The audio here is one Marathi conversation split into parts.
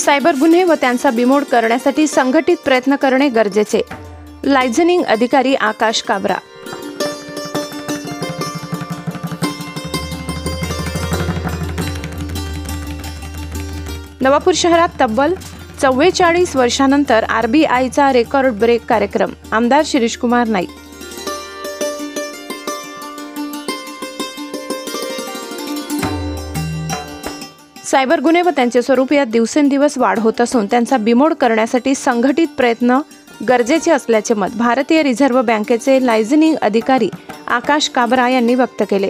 सायबर गुन्हे व त्यांचा बिमोड करण्यासाठी संघटित प्रयत्न करणे गरजेचे. लायझनिंग अधिकारी आकाश काबरा. नवापूर शहरात तब्बल 44 वर्षांनंतर RBIचा रेकॉर्ड ब्रेक कार्यक्रम. आमदार शिरीषकुमार नाईक. सायबर गुन्हे व त्यांचे स्वरूप यात दिवसेंदिवस वाढ होत असून त्यांचा बिमोड करण्यासाठी संघटित प्रयत्न गरजेचे असल्याचे मत भारतीय रिझर्व्ह बँकेचे लायझनिंग अधिकारी आकाश काबरा यांनी व्यक्त केले.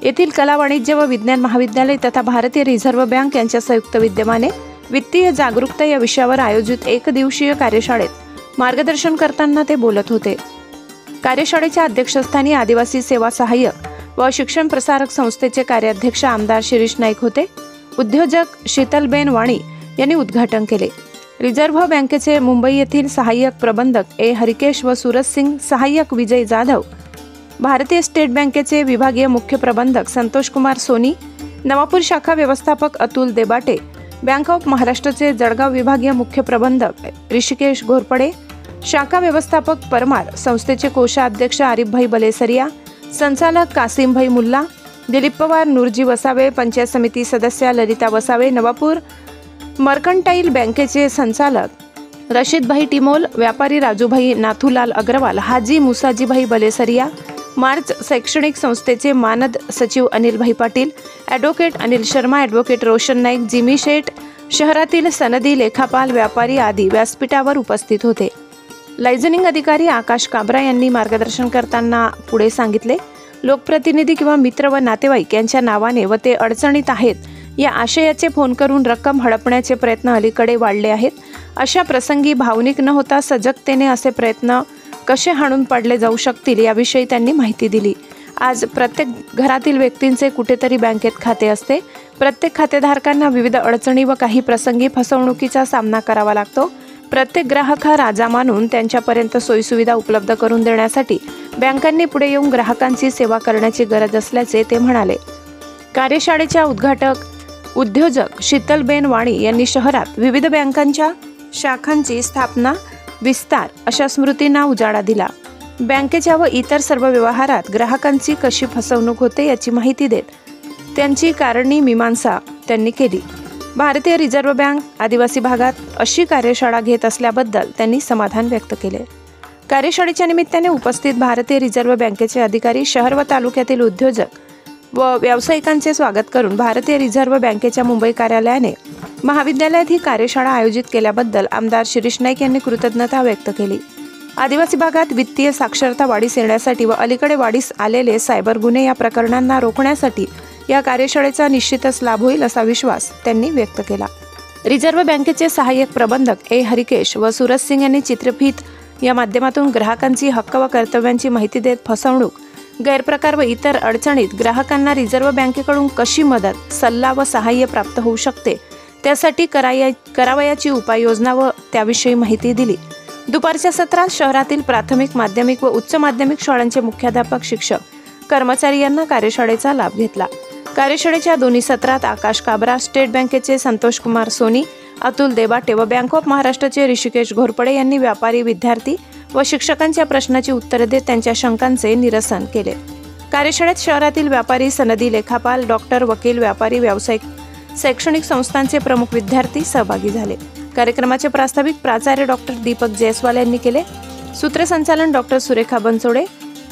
येथील कला, वाणिज्य व विज्ञान महाविद्यालय तथा भारतीय रिझर्व्ह बँक यांच्या संयुक्त विद्यमाने वित्तीय जागरूकता या विषयावर आयोजित एकदिवसीय कार्यशाळेत मार्गदर्शन करताना ते बोलत होते. कार्यशाळेच्या अध्यक्षस्थानी आदिवासी सेवा सहाय्यक व शिक्षण प्रसारक संस्थेचे कार्याध्यक्ष आमदार शिरीष नाईक होते. उद्योजक शीतलबेन वाणी यांनी उद्घाटन केले. रिझर्व्ह बँकेचे मुंबई येथील सहाय्यक प्रबंधक हरिकेश व सूरज सिंग, सहाय्यक विजय जाधव, भारतीय स्टेट बँकेचे विभागीय मुख्य प्रबंधक संतोष कुमार सोनी, नवापूर शाखा व्यवस्थापक अतुल देबाटे, बँक ऑफ महाराष्ट्रचे जळगाव विभागीय मुख्य प्रबंधक ऋषिकेश घोरपडे, शाखा व्यवस्थापक परमार, संस्थेचे कोषाध्यक्ष आरिफभाई बलेसरिया, संचालक कासिमभाई मुल्ला, दिलीप पवार, नूरजी वसावे, पंचायत समिती सदस्या ललिता वसावे, नवापूर मर्कंटाईल बँकेचे संचालक रशीदभाई टिमोल, व्यापारी राजूभाई नाथूलाल अग्रवाल, हाजी मुसाजीभाई बलेसरिया, मार्च शैक्षणिक संस्थेचे मानद सचिव Anilbhai Patil, advocate Anil Sharma, advocate Roshan Naik, Jimmy Sheth, शहरातील सनदी लेखापाल, व्यापारी आदी व्यासपीठावर उपस्थित होते. लायझनिंग अधिकारी आकाश काबरा यांनी मार्गदर्शन करताना पुढे सांगितले, लोकप्रतिनिधी किंवा मित्र व नातेवाईक यांच्या नावाने व ते अडचणीत आहेत या आशयाचे फोन करून रक्कम हडपण्याचे प्रयत्न अलीकडे वाढले आहेत. अशा प्रसंगी भावनिक न होता सजगतेने असे प्रयत्न कसे हाणून पाडले जाऊ शकतील याविषयी त्यांनी माहिती दिली. आज प्रत्येक घरातील व्यक्तींचे कुठेतरी बँकेत खाते असते. प्रत्येक खातेधारकांना विविध अडचणी व काही प्रसंगी फसवणुकीचा सामना करावा लागतो. प्रत्येक ग्राहक हा राजा मानून त्यांच्यापर्यंत सोयीसुविधा उपलब्ध करून देण्यासाठी बँकांनी पुढे येऊन ग्राहकांची सेवा करण्याची गरज असल्याचे ते म्हणाले. कार्यशाळेच्या उद्घाटक उद्योजक शीतलबेन वाणी यांनी शहरात विविध बँकांच्या शाखांची स्थापना, विस्तार अशा स्मृतींना उजाळा दिला. बँकेच्या व इतर सर्व व्यवहारात ग्राहकांची कशी फसवणूक होते याची माहिती देत त्यांची कारणी मीमांसा त्यांनी केली. भारतीय रिझर्व्ह बँक आदिवासी भागात अशी कार्यशाळा घेत असल्याबद्दल त्यांनी समाधान व्यक्त केले. कार्यशाळेच्या निमित्ताने उपस्थित भारतीय रिझर्व्ह बँकेचे अधिकारी, शहर व तालुक्यातील उद्योजक व व्यावसायिकांचे स्वागत करून भारतीय रिझर्व्ह बँकेच्या मुंबई कार्यालयाने महाविद्यालयात ही कार्यशाळा आयोजित केल्याबद्दल आमदार शिरीष नाईक यांनी कृतज्ञता व्यक्त केली. आदिवासी भागात वित्तीय साक्षरता वाढीस येण्यासाठी व अलीकडे वाढीस आलेले सायबर गुन्हे या प्रकरणांना रोखण्यासाठी या कार्यशाळेचा निश्चितच लाभ होईल असा विश्वास त्यांनी व्यक्त केला. रिझर्व्ह बँकेचे सहाय्यक प्रबंधक हरिकेश व सूरज सिंग यांनी चित्रफित या माध्यमातून ग्राहकांची हक्क व कर्तव्यांची माहिती देत फसवणूक, गैरप्रकार व इतर अडचणीत ग्राहकांना रिझर्व्ह बँकेकडून कशी मदत, सल्ला व सहाय्य प्राप्त होऊ शकते त्यासाठी करावयाची उपाययोजना व त्याविषयी माहिती दिली. दुपारच्या सत्रात शहरातील प्राथमिक, माध्यमिक व उच्च माध्यमिक शाळांचे मुख्याध्यापक, शिक्षक, कर्मचारी यांना कार्यशाळेचा लाभ घेतला. कार्यशाळेच्या दोन्ही सत्रात आकाश काबरा, स्टेट बँकेचे संतोष कुमार सोनी, अतुल देबाटे व बँक ऑफ महाराष्ट्राचे ऋषिकेश घोरपडे यांनी व्यापारी, विद्यार्थी व शिक्षकांच्या प्रश्नाची उत्तरे देत त्यांच्या शंकांचे निरसन केले. कार्यशाळेत शहरातील व्यापारी, सनदी लेखापाल, डॉक्टर, वकील, व्यापारी, व्यावसायिक, शैक्षणिक संस्थांचे प्रमुख विद्यार्थी सहभागी झाले. कार्यक्रमाचे प्रास्ताविक प्राचार्य डॉक्टर दीपक जयस्वाल यांनी केले. सूत्रसंचालन डॉक्टर सुरेखा बनसोडे,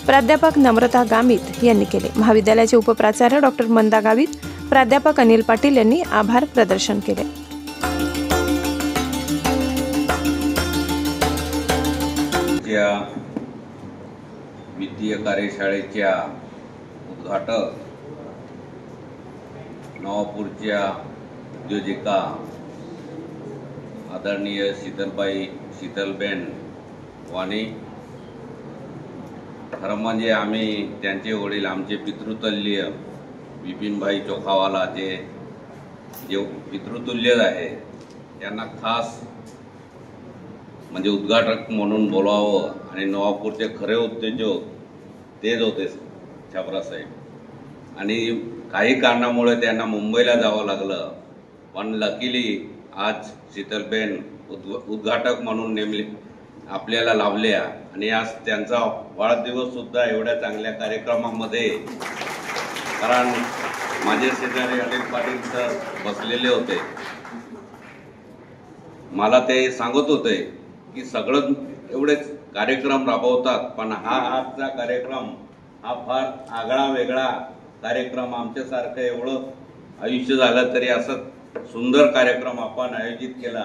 प्राध्यापक नम्रता गामित यांनी केले. महाविद्यालयाचे उपप्राचार्य डॉक्टर मंदा गावित, प्राध्यापक अनिल पाटील यांनी आभार प्रदर्शन केले. वित्तीय कार्यशाळेच्या उद्घाटक नवापूरच्या उद्योजिका आदरणीय शीतलबेन वाणी, खरं म्हणजे आम्ही त्यांचे वडील, आमचे पितृतुल्य विपिनभाई चोखावाला जे पितृतुल्य आहे, त्यांना खास म्हणजे उद्घाटक म्हणून बोलावं आणि नवापूरचे खरे उद्योजक तेच होते छापरासाहेब. आणि काही कारणामुळे त्यांना मुंबईला जावं लागलं, पण लकीली आज शीतलबेन उद्घाटक म्हणून नेमले आपल्याला लाभल्या आणि आज त्यांचा वाढदिवस सुद्धा एवढ्या चांगल्या कार्यक्रमामध्ये, कारण माझे शेजारी अनिल पाटील सर बसलेले होते, मला ते सांगत होते की सगळं एवढेच कार्यक्रम राबवतात, पण हा आजचा कार्यक्रम हा फार आगळा वेगळा कार्यक्रम, आमच्यासारखं एवढं आयुष्य झालं तरी असं सुंदर कार्यक्रम आपण आयोजित केला.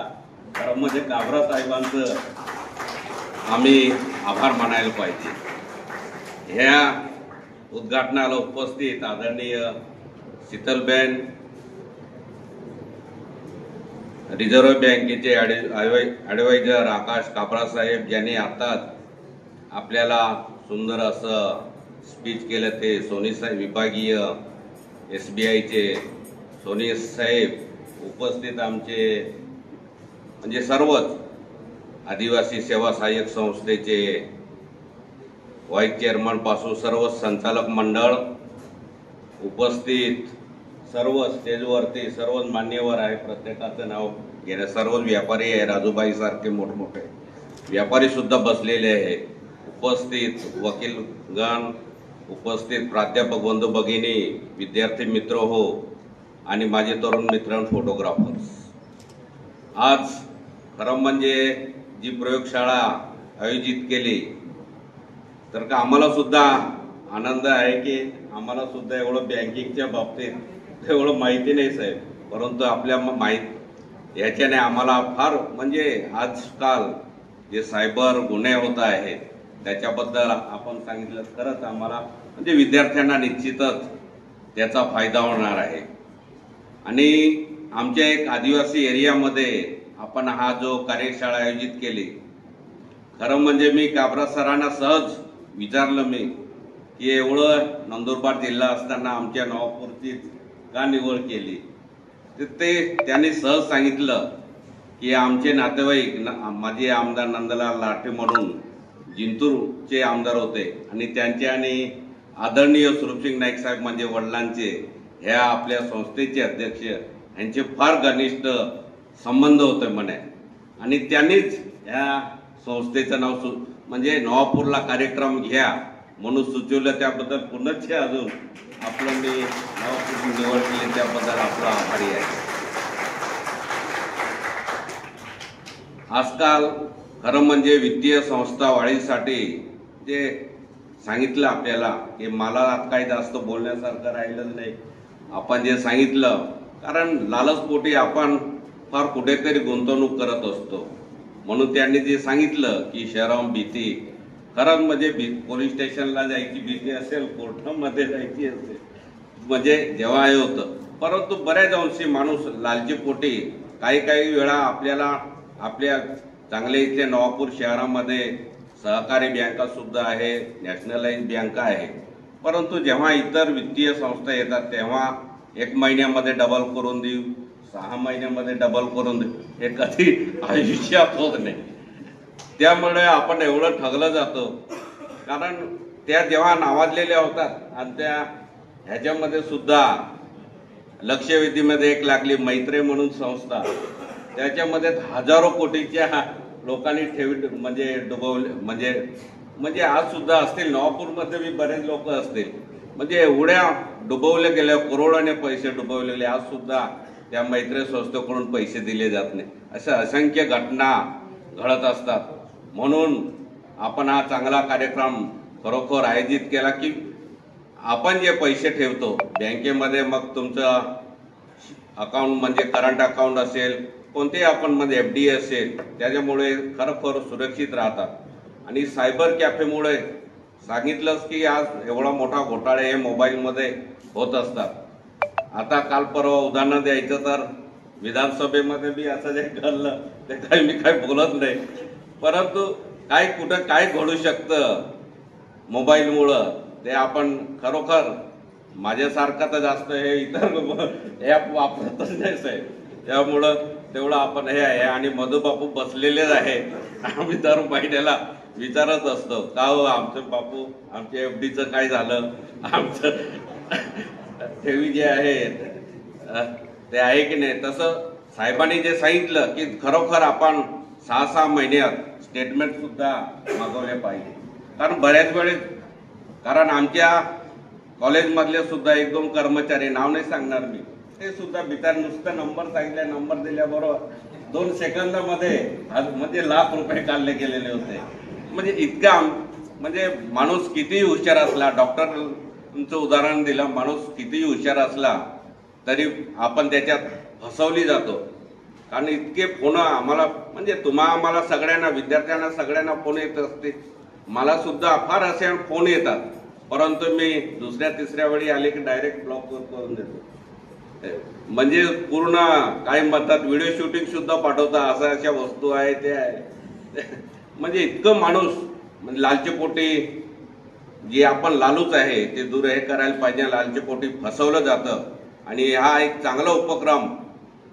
खरं म्हणजे काबरा साहेबांचं आम्ही आभार मानायला पाहिजे. ह्या उद्घाटनाला उपस्थित आदरणीय शीतलबेन, रिझर्व्ह बँकेचे ॲडवायझर आकाश काबरा साहेब, ज्यांनी आताच आपल्याला सुंदर असं स्पीच केलं, ते सोनी साहेब, विभागीय SBIचे सोनी साहेब, उपस्थित आमचे म्हणजे सर्वच आदिवासी सेवा सहाय्यक संस्थेचे व्हाईस चेअरमन पासून सर्व संचालक मंडळ उपस्थित, सर्व स्टेजवरती सर्वच मान्यवर आहे, प्रत्येकाचं नाव घेणं, सर्वच व्यापारी आहे, राजूबाई सारखे मोठमोठे व्यापारी सुद्धा बसलेले आहे, उपस्थित वकीलगण, उपस्थित प्राध्यापक बंधू भगिनी, विद्यार्थी मित्र हो आणि माझे तरुण मित्र फोटोग्राफर्स. आज खरं म्हणजे जी प्रयोगशाळा आयोजित केली तर का आम्हाला सुद्धा आनंद आहे की आम्हाला सुद्धा एवढं बँकिंगच्या बाबतीत एवढं माहिती नाही साहेब, परंतु आपल्या ह्याच्याने आम्हाला फार म्हणजे आजकाल जे सायबर गुन्हे होत आहेत त्याच्याबद्दल आपण सांगितलं, खरंच आम्हाला म्हणजे विद्यार्थ्यांना निश्चितच त्याचा फायदा होणार आहे. आणि आमच्या एक आदिवासी एरियामध्ये आपण हा जो कार्यशाळा आयोजित केली, खरं म्हणजे मी काबरा सरांना सहज विचारलं मी की एवढं नंदुरबार जिल्हा असताना आमच्या नवापूरची का निवड केली, तर ते त्यांनी सहज सांगितलं की आमचे नातेवाईक, माझे आमदार नंदलाल लाटे म्हणून जिंतूरचे आमदार होते आणि त्यांचे आणि आदरणीय स्वरूपसिंग नाईक साहेब म्हणजे वडिलांचे, ह्या आपल्या संस्थेचे अध्यक्ष, यांचे फार घनिष्ठ संबंध होते म्हणे, आणि त्यांनीच ह्या संस्थेचं नाव म्हणजे नवापूरला कार्यक्रम घ्या म्हणून सुचवलं. त्याबद्दल पुनश्च अजून आपलं मी नवापूरची निवड केली त्याबद्दल आपला आभारी आहे. आजकाल खरं म्हणजे वित्तीय संस्था वाढीसाठी जे सांगितलं आपल्याला की मला काही जास्त बोलण्यासारखं राहिलं नाही, आपण जे सांगितलं, कारण लालचपोटी आपण फार कुठेतरी गुंतवणूक करत असतो, म्हणून त्यांनी जे सांगितलं की शहराहून भीती, खरं म्हणजे पोलीस स्टेशनला जायची भीती असेल, कोर्टामध्ये जायची असेल, म्हणजे जेव्हा हे होतं, परंतु बऱ्याच अंशी माणूस लालचीपोटी काही वेळा आपल्याला आपल्या चांगल्या इथल्या नवापूर शहरामध्ये सहकारी बँका सुद्धा आहे, नॅशनलाइज बँका आहे, परंतु जेव्हा इतर वित्तीय संस्था येतात तेव्हा 1 महिन्यामध्ये डबल करून देऊ, 6 महिन्यामध्ये डबल करून देऊ, हे कधी आयुष्यात होत नाही. त्यामुळे आपण एवढं ठगलं जातो, कारण त्या जेव्हा नावाजलेल्या होतात आणि त्या ह्याच्यामध्ये सुद्धा लक्षवेधीमध्ये एक लागली मैत्री म्हणून संस्था, त्याच्यामध्ये हजारो कोटीच्या लोकांनी ठेवी म्हणजे डुबवले, म्हणजे आज सुद्धा असतील नवापूरमध्ये बी बरेच लोक असतील, म्हणजे एवढ्या डुबवले गेल्या, करोडोने पैसे डुबवलेले, आज सुद्धा त्या मैत्री संस्थेकडून पैसे दिले जात नाही. अशा असंख्य घटना घडत असतात. म्हणून आपण हा चांगला कार्यक्रम खरोखर आयोजित केला की आपण जे पैसे ठेवतो बँकेमध्ये, मग तुमचं अकाउंट म्हणजे करंट अकाउंट असेल, कोणतेही अकाउंटमध्ये FD असेल, त्याच्यामुळे खरोखर सुरक्षित राहतात. आणि सायबर कॅफेमुळे सांगितलंच की आज एवढा मोठा घोटाळे हे मोबाईलमध्ये होत असतात. आता काल परवा उदाहरण द्यायचं तर विधानसभेमध्ये बी असं जे घडलं ते काही मी काही बोलत नाही, परंतु कुठं काय घडू शकतं मोबाईलमुळं ते आपण खरोखर, माझ्यासारखं तर जास्त हे इतर ॲप वापरतच नाही साहेब, त्यामुळं तेवढं आपण हे आहे. आणि मधुबापू बसलेलेच आहे, आम्ही दर महिन्याला विचारत असतो का हो आमचं बापू, आमच्या FDचं काय झालं, आमचं ठेवी जे आहे ते आहे की नाही. तसं साहेबांनी जे सांगितलं की खरोखर आपण 6-6 महिन्यात स्टेटमेंट सुद्धा मागवले पाहिजे. कारण बऱ्याच वेळेस आमच्या कॉलेजमधले सुद्धा 1-2 कर्मचारी, नाव नाही सांगणार मी, ते सुद्धा बिचारे नुसतं नंबर सांगितले, नंबर दिल्याबरोबर 2 सेकंदामध्ये म्हणजे लाख रुपये काढले गेलेले होते. म्हणजे इतका म्हणजे माणूस कितीही हुशार असला, डॉक्टरचं उदाहरण दिलं, माणूस कितीही हुशार असला तरी आपण त्याच्यात फसवली जातो. कारण इतके फोन आम्हाला, म्हणजे आम्हाला सगळ्यांना, विद्यार्थ्यांना सगळ्यांना फोन येत असते. मला सुद्धा फार असे फोन येतात, परंतु मी दुसऱ्या-तिसऱ्या वेळी आले की डायरेक्ट ब्लॉक करून देतो. म्हणजे पूर्ण काय म्हणतात, व्हिडिओ शूटिंग सुद्धा पाठवता, अशा वस्तू आहे ते आहे. म्हणजे इतकं माणूस म्हणजे लालचेपोटी, जे आपण लालूच आहे ते दूर हे करायला पाहिजे. लालचेपोटी फसवलं जातं. आणि हा एक चांगला उपक्रम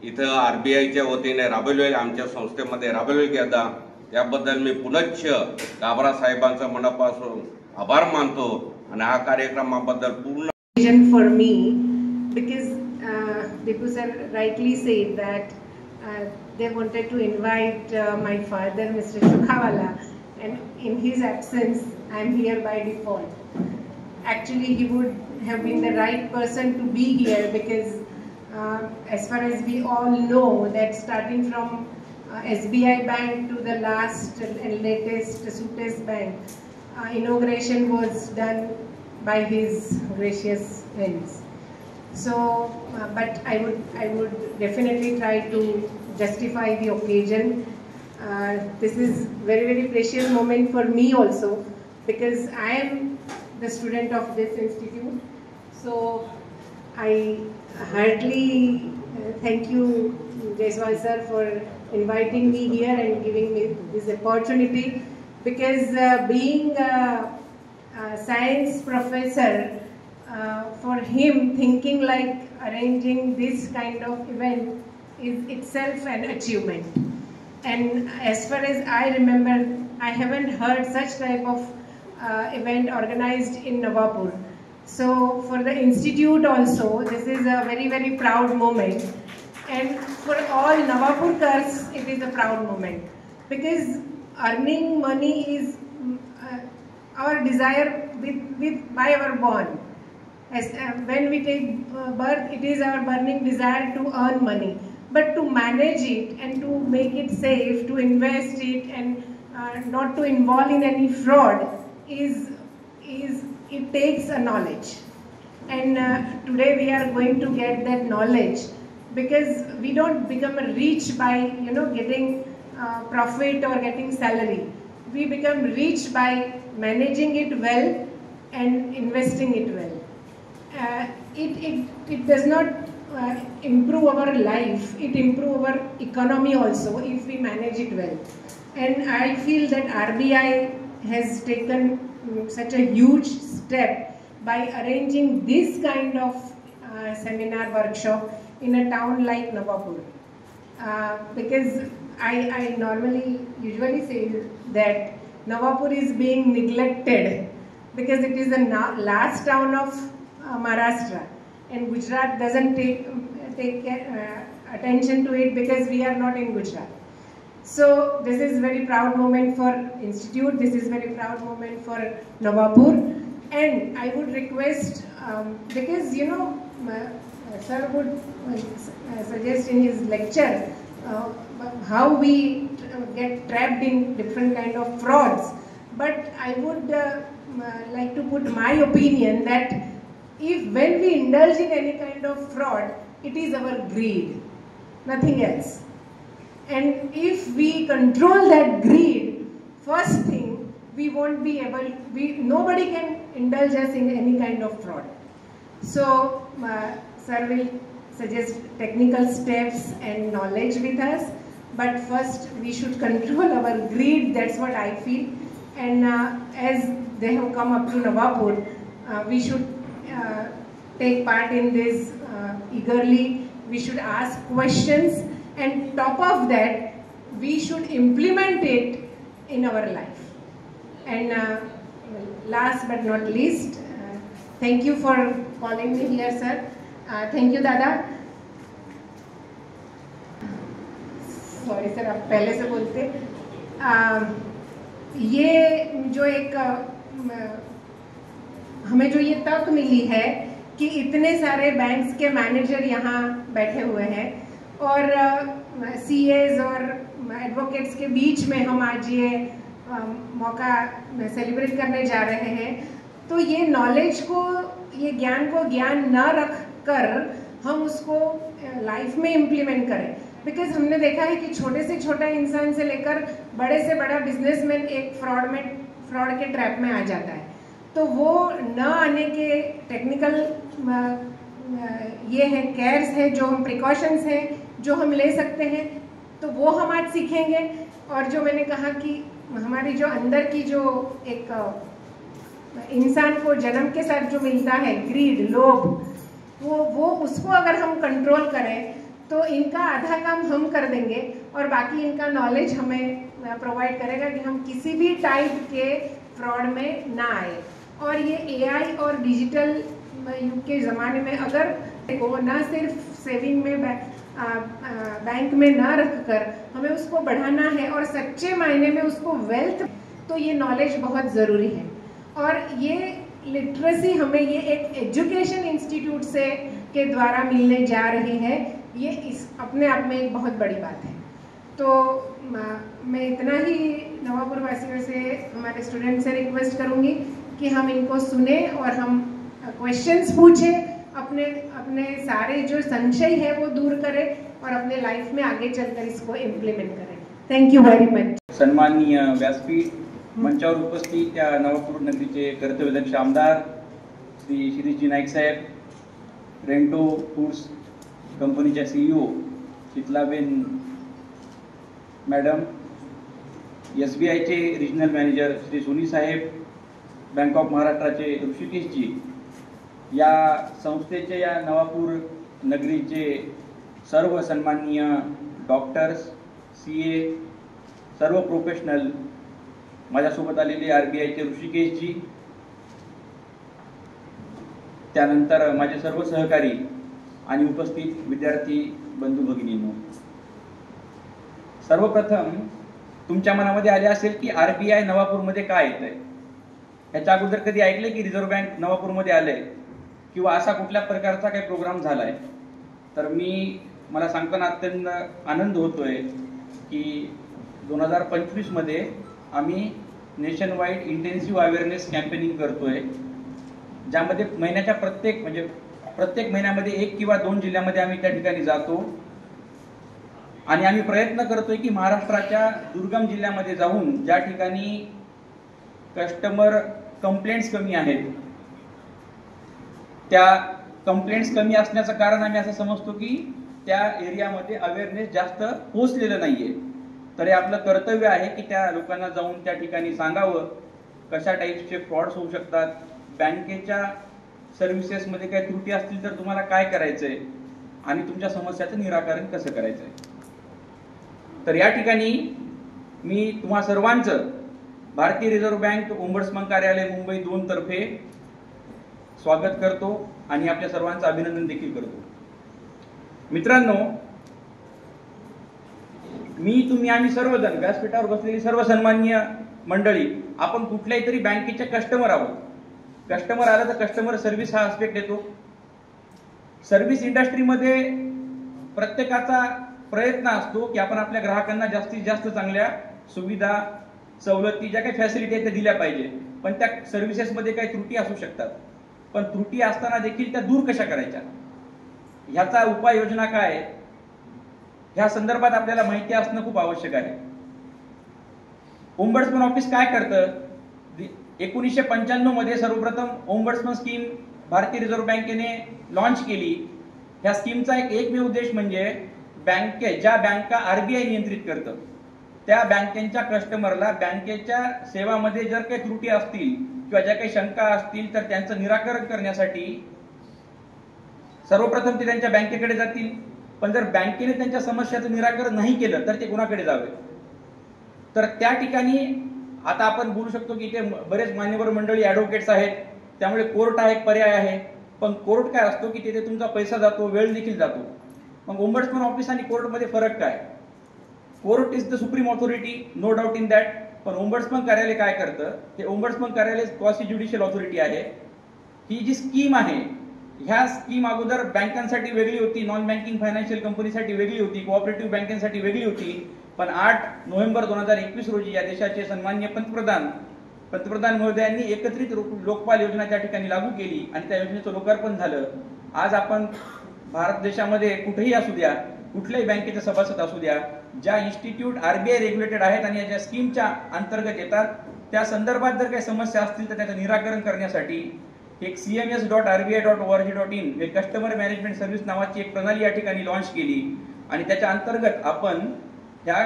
इथं RBIच्या वतीने राबवलेला, आमच्या संस्थेमध्ये राबवले गेला. त्याबद्दल मी पुनश्च काबरा साहेबांचा मनापासून आभार मानतो. आणि हा कार्यक्रमाबद्दल पूर्ण for me, because Dipu sir rightly said that they wanted to invite my father, Mr. Shukhawala, and in his absence I am here by default. Actually he would have been the right person to be here, because as far as we all know that starting from SBI Bank to the last and latest Sutes Bank, inauguration was done by his gracious hands. So, but I would definitely try to justify the occasion. This is very precious moment for me also, because I am the student of this institute. So I heartily thank you, Jaiswal sir, for inviting me here and giving me this opportunity, because being a science professor, for him thinking like arranging this kind of event is itself an achievement. And as far as I remember, I haven't heard such type of event organized in Nawapur. So for the institute also, this is a very proud moment, and for all Nawapurkars it is a proud moment, because earning money is our desire by our born. As when we take birth, it is our burning desire to earn money, but to manage it and to make it safe, to invest it, and not to involve in any fraud it takes a knowledge. And today we are going to get that knowledge, because we don't become rich by getting profit or getting salary. We become rich by managing it well and investing it well. It does not improve our life, it improves our economy also if we manage it well. And I feel that RBI has taken such a huge step by arranging this kind of seminar workshop in a town like Nawapur. Because I usually say that Nawapur is being neglected, because it is the last town of Maharashtra, and Gujarat doesn't take attention to it, because we are not in Gujarat. So this is very proud moment for institute, this is very proud moment for Nawapur. And I would request, because sir would suggest in his lecture how we get trapped in different kind of frauds, but I would like to put my opinion that when we indulge in any kind of fraud, it is our greed, nothing else. And if we control that greed, first thing, we won't be able, nobody can indulge us in any kind of fraud. So sir will suggest technical steps and knowledge with us, but first we should control our greed. That's what I feel. And as they have come up to Nawapur, we should take part in this eagerly. We should ask questions, and top of that, we should implement it in our life. And last but not least, thank you for calling me here, sir. Thank you, Dada. Sorry sir, आप पहले से बोलते। ये जो एक हमें जो ये तक मिली है कि इतने सारे बैंक्स के मैनेजर यहाँ बैठे हुए हैं और सीएज और एडवोकेट्स के बीच में हम आज ये मौका सेलिब्रेट करने जा रहे हैं, तो ये नॉलेज को, ये ज्ञान को ज्ञान न रख कर हम उसको लाइफ में इम्प्लीमेंट करें। बिकॉज हमने देखा है कि छोटे से छोटा इंसान से लेकर बड़े से बड़ा बिजनेसमैन एक फ्रॉड के ट्रैप में आ जाता है। तो वो न आने के टेक्निकल ये है, केयर्स है, जो हम प्रिकॉशंस हैं जो हम ले सकते हैं, तो वो हम आज सीखेंगे। और जो मैंने कहा कि हमारी जो अंदर की जो एक इंसान को जन्म के साथ जो मिलता है, ग्रीड, लोभ, वो उसको अगर हम कंट्रोल करें तो इनका आधा काम हम कर देंगे और बाकी इनका नॉलेज हमें प्रोवाइड करेगा कि हम किसी भी टाइप के फ्रॉड में ना आए। और ये एआई और डिजिटल युग के ज़माने में अगर को ना सिर्फ सेविंग में बैंक में ना रखकर हमें उसको बढ़ाना है और सच्चे मायने में उसको वेल्थ, तो ये नॉलेज बहुत ज़रूरी है। और ये लिटरेसी हमें ये एक एजुकेशन इंस्टीट्यूट से के द्वारा मिलने जा रही है, ये इस अपने आप में एक बहुत बड़ी बात है। तो मैं इतना ही नवापुर वासियों से, हमारे स्टूडेंट से रिक्वेस्ट करूँगी कि हम इनको सुने और हम क्वेश्चंस पूछें, अपने सारे जो संशय है वो दूर करें और अपने लाइफ में आगे चलकर इसको इम्प्लीमेंट करें। Thank you very much. सन्माननीय व्यासपीठ, मंचावर उपस्थित त्या नवापूर नगरीचे कर्तव्यदक्ष आमदार श्री शिरीषजी नाईक साहेब, रेंटो फूड्स कंपनीच्या CEO शीतलाबेन मॅडम, SBIचे रिजनल मॅनेजर श्री सोनी साहेब, बँक ऑफ महाराष्ट्राचे ऋषिकेशजी, या संस्थेचे, या नवापूर नगरीचे सर्व सन्माननीय डॉक्टर्स, CA, सर्व प्रोफेशनल, माझ्यासोबत आलेले RBIचे ऋषिकेशजी, त्यानंतर माझे सर्व सहकारी आणि उपस्थित विद्यार्थी बंधू भगिनींनो, सर्वप्रथम तुमच्या मनामध्ये आले असेल की RBI नवापूरमध्ये काय येतंय? ह्याच्या अगोदर कधी ऐकले की रिझर्व्ह बँक नवापूरमध्ये आलंय किंवा असा कुठल्या प्रकारचा काही प्रोग्राम झालाय? तर मला सांगताना अत्यंत आनंद होतोय की 2025 मध्ये आम्ही nation wide intensive awareness campaigning करतोय, ज्यामध्ये महिन्याच्या प्रत्येक महिन्यामध्ये 1 किंवा 2 जिल्ह्यामध्ये आम्ही त्या ठिकाणी जातो आणि आम्ही प्रयत्न करतोय की महाराष्ट्राच्या दुर्गम जिल्ह्यामध्ये जाऊन ज्या ठिकाणी कस्टमर कंप्लेंट्स कमी आहेत, त्या कंप्लेंट्स कमी असण्याचं कारण आम्ही असं समजतो की त्या एरियामध्ये अवेअरनेस जास्त पोहोचलेलं नाहीये। तर हे आपलं कर्तव्य आहे की त्या लोकांना जाऊन त्या ठिकाणी सांगावं कशा टाईपचे फ्रॉड्स होऊ शकतात, बँकेच्या सर्व्हिसेसमध्ये काही त्रुटी असतील तर तुम्हाला काय करायचंय आणि तुमच्या समस्याचं निराकरण कसं करायचंय। तर या ठिकाणी मी तुम्हा सर्वांचं भारतीय रिझर्व्ह बँक ओंबड्समन कार्यालय मुंबई 2 तर्फे स्वागत करतो आणि आपल्या सर्वांचं अभिनंदन देखील करतो। मित्रांनो, आम्ही सर्वजण व्यासपीठावर बसलेली सर्व सन्माननीय मंडळी, आपण कुठल्याही तरी बँकेचे कस्टमर आहोत। कस्टमर आला तर कस्टमर सर्व्हिस हा आस्पेक्ट येतो। सर्व्हिस इंडस्ट्रीमध्ये प्रत्येकाचा प्रयत्न असतो की आपण आपल्या ग्राहकांना जास्तीत जास्त चांगल्या सुविधा, सवलती, ज्या काही फॅसिलिटी आहेत त्या दिल्या पाहिजे, पण त्या सर्व्हिसेसमध्ये काही त्रुटी असू शकतात। पण त्रुटी असताना देखील त्या दूर कशा करायच्या, ह्याचा उपाययोजना काय, ह्या संदर्भात आपल्याला माहिती असणं खूप आवश्यक आहे। ओंबड्समन ऑफिस काय करतं? 1995 मध्ये सर्वप्रथम ओंबड्समन स्कीम भारतीय रिझर्व्ह बँकेने लॉन्च केली। ह्या स्कीमचा एकमेव उद्देश म्हणजे ज्या बँका RBI नियंत्रित करतं त्या बँकेच्या कस्टमरला बँकेच्या सेवामध्ये जर काही त्रुटी असतील किंवा ज्या काही शंका असतील तर त्यांचं निराकरण करण्यासाठी सर्वप्रथम ते त्यांच्या बँकेकडे जातील। पण जर बँकेने त्यांच्या समस्याचं निराकरण नाही केलं तर ते कुणाकडे जावे? तर त्या ठिकाणी आता आपण बोलू शकतो की इथे बरेच मान्यवर मंडळी ॲडव्होकेट्स आहेत, त्यामुळे कोर्ट हा एक पर्याय आहे। पण कोर्ट काय असतो की तिथे तुमचा पैसा जातो, वेळ देखील जातो। मग ओंबड्समन ऑफिस आणि कोर्टमध्ये फरक काय? Court is the supreme authority, no doubt in that. पण ओम्बड्समन कार्यालय काय करतं, ते ओम्बड्समन कार्यालय क्वासी ज्युडिशियल ऑथॉरिटी आहे. ही जी स्कीम आहे, ह्या स्कीम अगोदर बँकांसाठी वेगळी होती, नॉन बँकिंग फायनान्शियल कंपनीसाठी वेगळी होती, कोऑपरेटिव्ह बँकांसाठी वेगळी होती. पण 8 नोव्हेंबर 2021 रोजी या देशाचे सन्माननीय पंतप्रधान महोदयांनी एकत्रित लोकपाल योजना त्या ठिकाणी लागू केली आणि त्या योजनेचं लोकार्पण झालं. आज आपण भारत देशामध्ये कुठेही असू द्या, कुठल्याही बँकेचे सभासद असू द्या, ज्या इन्स्टिट्यूट RBI रेग्युलेटेड आहेत आणि ज्या स्कीमच्या अंतर्गत येतात, त्या संदर्भात जर काही समस्या असतील तर त्याचं निराकरण करण्यासाठी एक cms.rbi.org.in हे कस्टमर मॅनेजमेंट सर्व्हिस नावाची एक प्रणाली या ठिकाणी लॉन्च केली आणि त्याच्या अंतर्गत आपण ह्या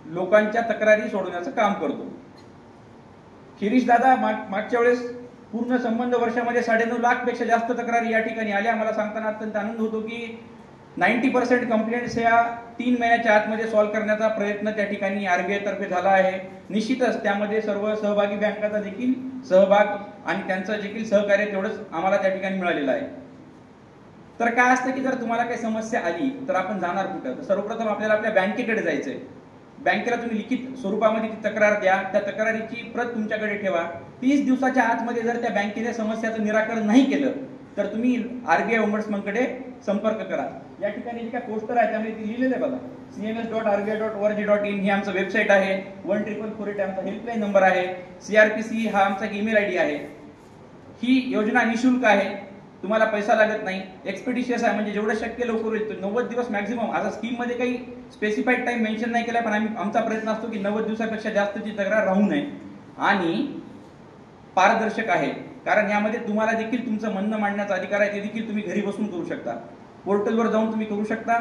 लोकांच्या तक्रारी सोडवण्याचं काम करतो. शिरीष दादा, मागच्या वेळेस पूर्ण संबंध वर्षामध्ये 9.5 लाखपेक्षा जास्त तक्रारी या ठिकाणी आल्या. मला सांगताना अत्यंत आनंद होतो की 90% कंप्लेंट्स ह्या 3 महिन्याच्या आतमध्ये सॉल्व्ह करण्याचा प्रयत्न त्या ठिकाणी RBI तर्फे झाला आहे. निश्चितच त्यामध्ये सर्व सहभागी बँकांचा देखील सहभाग आणि त्यांचं देखील सहकार्य तेवढंच आम्हाला त्या ठिकाणी मिळालेलं आहे. तर काय असतं की जर तुम्हाला काही समस्या आली तर आपण जाणार कुठं, तर सर्वप्रथम आपल्याला आपल्या बँकेकडे जायचंय. बँकेला तुम्ही लिखित स्वरूपामध्ये ती तक्रार द्या, त्या तक्रारीची प्रत तुमच्याकडे ठेवा. 30 दिवसाच्या आतमध्ये जर त्या बँकेने समस्याचं निराकरण नाही केलं तर तुम्ही RBI ओम्बड्समनकडे संपर्क करा. या ठिकाणी जे काय पोस्टर आहे त्यामध्ये ती लिहिलेलं आहे बघा, cms.rbi.org.in ही आमचं वेबसाईट आहे, 1448 आमचा हेल्पलाईन नंबर आहे, CRPC हा आमचा ईमेल ID आहे. ही योजना निशुल्क आहे, तुम्हाला पैसा लागत नाही, एक्सपेडिशियस आहे, म्हणजे जेवढं शक्य लवकर होईल 90 दिवस मॅक्झिमम. आता स्कीम मध्ये काही स्पेसिफाईड टाइम मेन्शन नाही केलाय, पण आमचा प्रयत्न असतो की 90 दिवसापेक्षा जास्तची तक्रार राहू नये आणि पारदर्शक आहे. कारण यामध्ये तुम्हाला देखील तुमचं म्हणणं मांडण्याचा अधिकार आहे, ते देखील तुम्ही घरी बसून करू शकता, पोर्टलवर जाऊन तुम्ही करू शकता.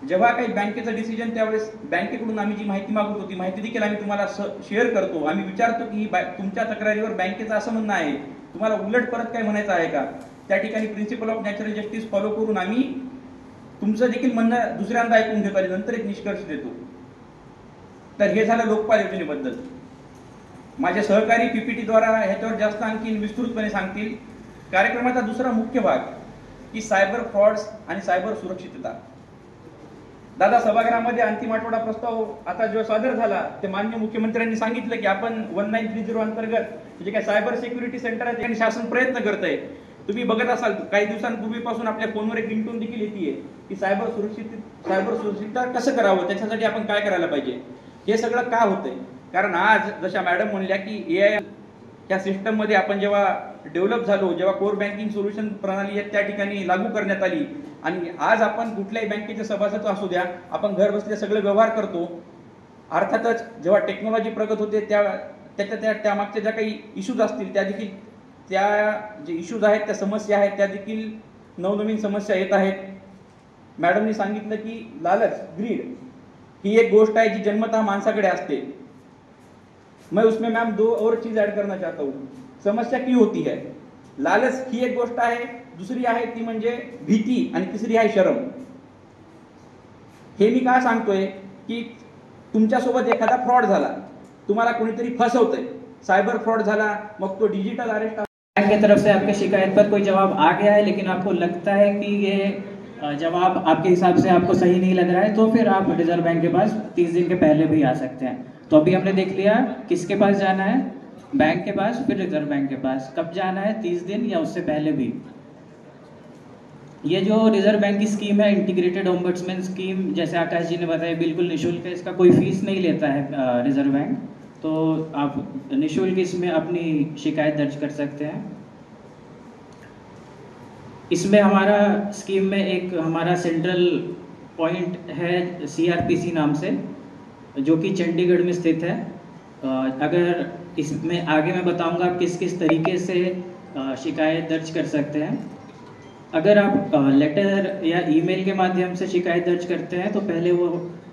जेव्हा काही बँकेचं डिसिजन त्यावेळेस बँकेकडून आम्ही जी माहिती मागवतो ती माहिती देखील आम्ही तुम्हाला शेअर करतो. आम्ही विचारतो की तुमच्या तक्रारीवर बँकेचं असं म्हणणं आहे, तुम्हाला उलट परत काय म्हणायचं आहे का. त्या ठिकाणी principle of natural justice follow करून आम्ही तुमचं देखील म्हणणं दुसऱ्यांदा ऐकून घेतो आणि नंतर एक निष्कर्ष देतो. तर हे झालं लोकपाल योजनेबद्दल. माझे सहकारी PPT द्वारा ह्याच्यावर जास्त आणखी विस्तृतपणे सांगतील. कार्यक्रमाचा दुसरा मुख्य भाग की सायबर फ्रॉड्स आणि सायबर सुरक्षितता. दादा, सभागृहामध्ये अंतिम आठवडा प्रस्ताव आता जो सादर झाला ते माननीय मुख्यमंत्र्यांनी सांगितलं की आपण 1930 अंतर्गत जे काय सायबर सिक्युरिटी सेंटर आहे त्याने शासन प्रयत्न करत आहे. तुम्ही बघत असाल काही दिवसांपूर्वीपासून आपल्या फोनवर एक रिंगटोन देखील येते की सायबर सुरक्षितता कसं करावं, त्याच्यासाठी आपण काय करायला पाहिजे. हे सगळं का होतंय, कारण आज जशा मॅडम म्हणल्या की AI या सिस्टम मध्ये आपण जेव्हा डेव्हलप झालो, जेव्हा कोर बँकिंग सोल्युशन प्रणाली त्या ठिकाणी लागू करण्यात आली आणि आज आपण कुठल्याही बँकेचे सभासद असू द्या, आपण घर बसल्या सगळे व्यवहार करतो. अर्थातच जेव्हा टेक्नॉलॉजी प्रगत होते त्या मागच्या ज्या काही इश्यूज असतील त्या देखील, त्या जे इश्यूज आहेत, त्या समस्या आहेत, त्या देखील नवनवीन समस्या येत आहेत. मॅडमनी सांगितलं की लालच, ग्रीड ही एक गोष्ट आहे जी जन्मतः माणसाकडे असते. मैं उसमें मैम 2 और चीज ऐड करना चाहता हूँ. समस्या की होती है, लालच ही एक गोष्ट आहे, दुसरी आहे ती म्हणजे भीती आणि तिसरी आहे शरम. हे मी काय सांगतोय की तुमच्यासोबत एखादा फ्रॉड झाला, तुम्हाला कोणीतरी फसवतंय, सायबर फ्रॉड झाला, मग तो डिजिटल अरेस्ट बैंक की तरफ से आपके शिकायत पर कोई जवाब आ गया है लेकिन आपको लगता है कि ये जवाब आपके हिसाब से आपको सही नहीं लग रहा है, तो फिर आप रिजर्व बैंक के पास 30 दिन के पहले भी आ सकते हैं. तो अभी हमने देख लिया किसके पास जाना है, बैंक के पास, फिर रिजर्व बैंक के पास. कब जाना है, 30 दिन या उससे पहले भी. ये जो रिजर्व बैंक की स्कीम है, इंटीग्रेटेड ओम्बड्समैन स्कीम, जैसे आकाश जी ने बताया, बिल्कुल निःशुल्क है, इसका कोई फीस नहीं लेता है रिजर्व बैंक. तो आप निःशुल्क इसमें अपनी शिकायत दर्ज कर सकते हैं. इसमें हमारा स्कीम में एक हमारा सेंट्रल पॉइंट है CRPC नाम से, जो कि चंडीगढ़ में स्थित है. अगर इसमें आगे मैं बताऊंगा आप किस किस तरीके से शिकायत दर्ज कर सकते हैं. अगर आप लेटर या ईमेल के माध्यम से शिकायत दर्ज करते हैं तो पहले वो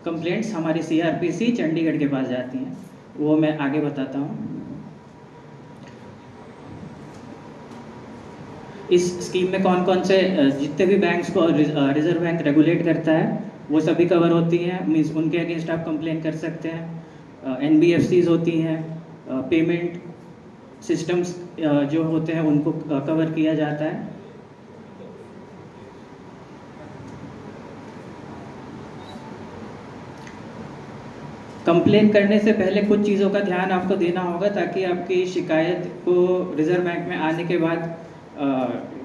कंप्लेंट्स हमारी CRPC चंडीगढ़ के पास जाती हैं, वो मैं आगे बताता हूँ. इस स्कीम में कौन कौन से जितने भी बैंक्स को रिजर्व बैंक रेगुलेट करता है वो सभी कवर होती हैं. मीन्स उनके अगेंस्ट आप कंप्लेन कर सकते हैं. NBFCs होती हैं, पेमेंट सिस्टम्स जो होते हैं उनको कवर किया जाता है. कंप्लेन करने से पहले कुछ चीज़ों का ध्यान आपको देना होगा ताकि आपकी शिकायत को रिजर्व बैंक में आने के बाद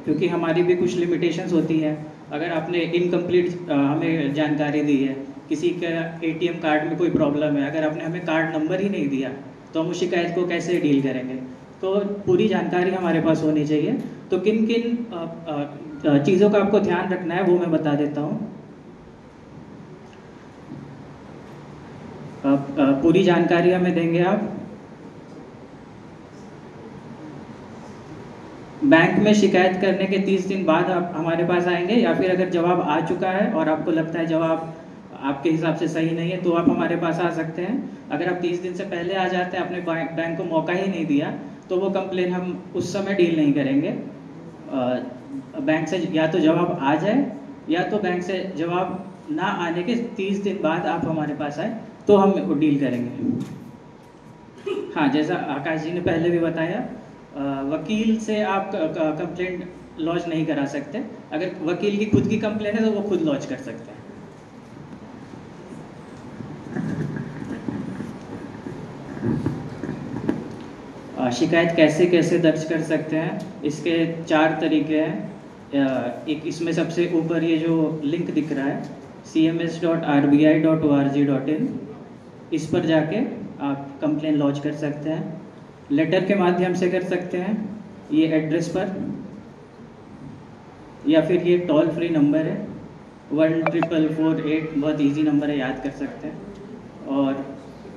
क्योंकि हमारी भी कुछ लिमिटेशंस होती हैं, अगर आपने इनकम्प्लीट हमें जानकारी दी है, किसी का एटीएम कार्ड में कोई प्रॉब्लम है, अगर आपने हमें कार्ड नंबर ही नहीं दिया तो हम उस शिकायत को कैसे डील करेंगे। तो पूरी जानकारी हमारे पास होनी चाहिए। तो किन किन चीज़ों का आपको ध्यान रखना है वो मैं बता देता हूँ। पूरी जानकारी हमें देंगे आप। बैंक में शिकायत करने के 30 दिन बाद आप हमारे पास आएंगे, या फिर अगर जवाब आ चुका है और आपको लगता है जवाब आपके हिसाब से सही नहीं है तो आप हमारे पास आ सकते हैं। अगर आप 30 दिन से पहले आ जाते हैं, आपने बैंक को मौका ही नहीं दिया, तो वो कंप्लेन हम उस समय डील नहीं करेंगे। बैंक से या तो जवाब आ जाए या तो बैंक से जवाब ना आने के 30 दिन बाद आप हमारे पास आए तो हम डील करेंगे। हाँ, जैसा आकाश जी ने पहले भी बताया, वकील से आप कंप्लेंट लॉन्च नहीं करा सकते। अगर वकील की खुद की कंप्लेंट है तो वो खुद लॉन्च कर सकते हैं। शिकायत कैसे कैसे दर्ज कर सकते हैं, इसके 4 तरीके हैं। एक इसमें सबसे ऊपर ये जो लिंक दिख रहा है cms.rbi.org.in, इस पर जाके आप कंप्लेन लॉन्च कर सकते हैं। लेटर के माध्यम से कर सकते हैं ये एड्रेस पर, या फिर ये टोल फ्री नंबर है 14448, बहुत इजी नंबर है, याद कर सकते हैं। और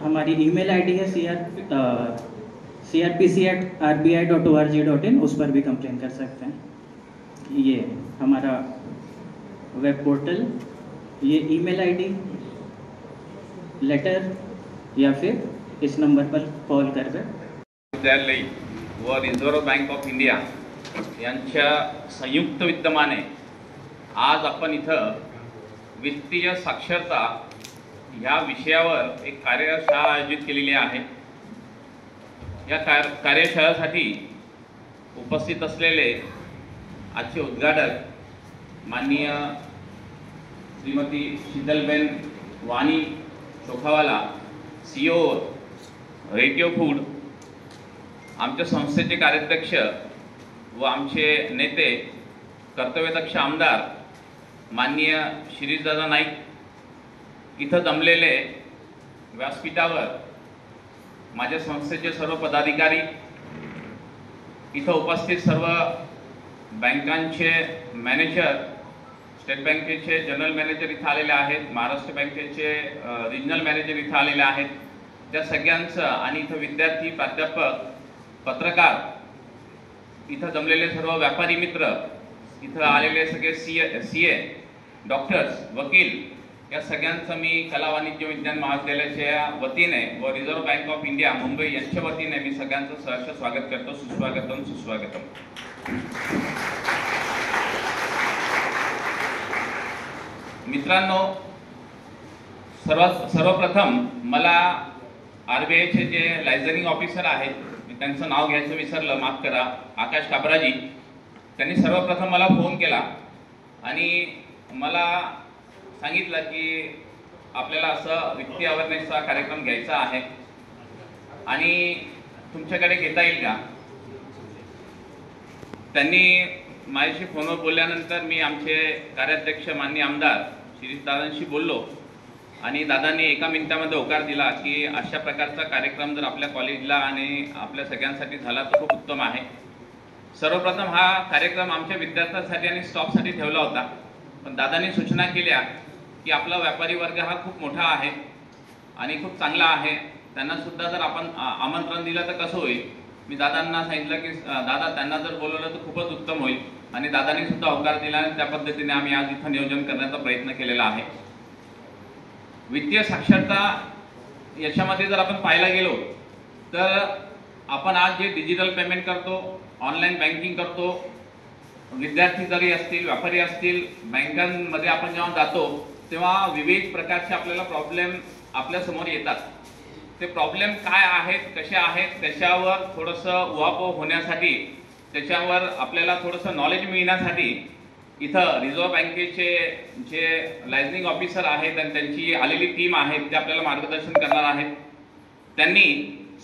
हमारी ईमेल आईडी है crpc@rbi.org.in, उस पर भी कंप्लेन कर सकते हैं। ये हमारा वेब पोर्टल, ये ईमेल आईडी, लेटर, या फिर इस नंबर पर कॉल करके। विद्यालय व रिझर्व्ह बँक ऑफ इंडिया यांच्या संयुक्त विद्यमाने आज आपण इथं वित्तीय साक्षरता ह्या विषयावर एक कार्यशाळा आयोजित केलेली आहे। या कार्यशाळेसाठी उपस्थित असलेले आजचे उद्घाटक माननीय श्रीमती शीतलबेन वाणी चोखावाला, CEO रेडिओ फूड, आमच्या संस्थेचे कार्याध्यक्ष व आमचे नेते कर्तव्यदक्ष आमदार माननीय शिरीषदादा नाईक, इथं जमलेले व्यासपीठावर माझ्या संस्थेचे सर्व पदाधिकारी, इथं उपस्थित सर्व बँकांचे मॅनेजर, स्टेट बँकेचे जनरल मॅनेजर इथं आलेले आहेत, महाराष्ट्र बँकेचे रिजनल मॅनेजर इथं आलेले आहेत, त्या सगळ्यांचं, आणि इथं विद्यार्थी, प्राध्यापक, पत्रकार, इथं जमलेले सर्व व्यापारी मित्र, इथं आलेले सगळे CA, डॉक्टर्स, वकील, या सगळ्यांचं मी कला वाणिज्य विज्ञान महाविद्यालयाच्या वतीने व reserve bank of India Mumbai यांच्या वतीने मी सगळ्यांचं सहर्ष स्वागत करतो। सुस्वागतम सुस्वागतम। मित्रांनो, सर्वप्रथम मला RBIचे जे लायझनिंग ऑफिसर आहेत, मी त्यांचं नाव घ्यायचं विसरलं, माफ करा, आकाश काबराजी, त्यांनी सर्वप्रथम मला फोन केला आणि मला सांगितलं की आपल्याला असं वित्तीय अवेअरनेसचा कार्यक्रम घ्यायचा आहे आणि तुमच्याकडे घेता येईल का। त्यांनी माझ्याशी फोनवर बोलल्यानंतर मी आमचे कार्याध्यक्ष माननीय आमदार शिरीषदादांशी बोललो आणि दादांनी 1 मिनिटामध्ये होकार दिला की अशा प्रकारचा कार्यक्रम जर आपल्या कॉलेजला आणि आपल्या सगळ्यांसाठी झाला तर खूप उत्तम आहे। सर्वप्रथम हा कार्यक्रम आमच्या विद्यार्थ्यांसाठी आणि स्टॉफसाठी ठेवला होता, पण दादांनी सूचना केल्या की आपला व्यापारी वर्ग हा खूप मोठा आहे आणि खूप चांगला आहे, त्यांना सुद्धा जर आपण आमंत्रण दिलं तर कसं होईल। मी दादांना सांगितलं की दादा, त्यांना जर बोलवलं तर खूपच उत्तम होईल, आणि दादांनी सुद्धा होकार दिला आणि त्या पद्धतीने आम्ही आज इथं नियोजन करण्याचा प्रयत्न केलेला आहे। वित्तीय साक्षरता याच्यामध्ये जर आपण पाहायला गेलो तर आपण आज जे डिजिटल पेमेंट करतो, ऑनलाईन बँकिंग करतो, विद्यार्थी जरी असतील, व्यापारी असतील, बँकांमध्ये आपण जेव्हा जातो तेव्हा विविध प्रकारचे आपल्याला प्रॉब्लेम आपल्या समोर येतात। ते प्रॉब्लेम काय आहेत, कसे आहेत, त्याच्यावर थोडंसं उहापोह होण्यासाठी, त्याच्यावर आपल्याला थोडंसं नॉलेज मिळण्यासाठी इथं रिझर्व्ह बँकेचे जे लायझनिंग ऑफिसर आहेत आणि त्यांची आलेली टीम आहे ते आपल्याला मार्गदर्शन करणार आहेत. त्यांनी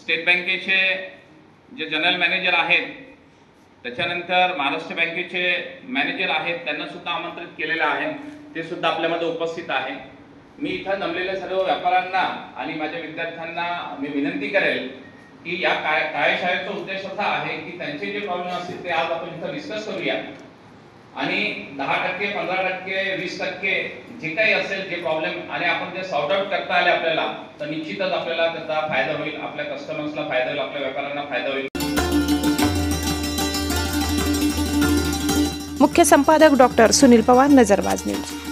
स्टेट बँकेचे जे जनरल मॅनेजर आहेत, त्याच्यानंतर महाराष्ट्र बँकेचे मॅनेजर आहेत, त्यांना सुद्धा आमंत्रित केलेलं आहे. ते सुद्धा आपल्यामध्ये उपस्थित आहे. मी इथं जमलेल्या सर्व व्यापाऱ्यांना आणि माझ्या विद्यार्थ्यांना मी विनंती करेल की या कार्यशाळेचा उद्देश असा आहे की त्यांचे जे प्रॉब्लेम असतील ते आज आपण इथं डिस्कस करूया आणि 10%, 15%, 20% जे काही असेल जे प्रॉब्लेम आणि आपण ते सॉर्ट आउट करता आले आपल्याला, तर निश्चितच आपल्याला त्याचा फायदा होईल, आपल्या कस्टमर्सला फायदा होईल, आपल्या व्यापाऱ्यांना फायदा होईल. मुख्य संपादक डॉक्टर सुनील पवार, नजरबाज न्यूज.